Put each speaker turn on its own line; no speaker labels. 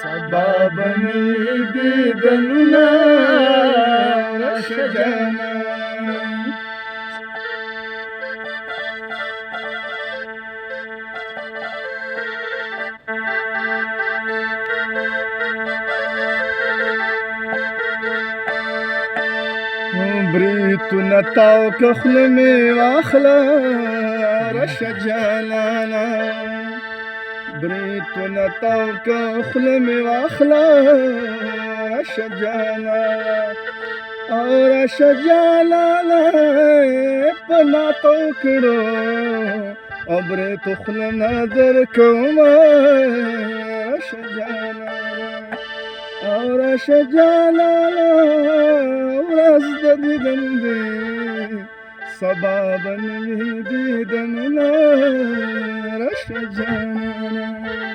سبا بني دیدنونه راشه جانانه بریتونه تاو که خوله مې واخله راشه جانانه بریتونه تاو که خوله مې واخله راشه جانانه او راشه جانانه په ناتو کړو او بریتو خوله نه درکومه راشه جانانه او راشه جانانه ورځ د دیدن دی سبا به نه وي دیدنونه راشه جانانه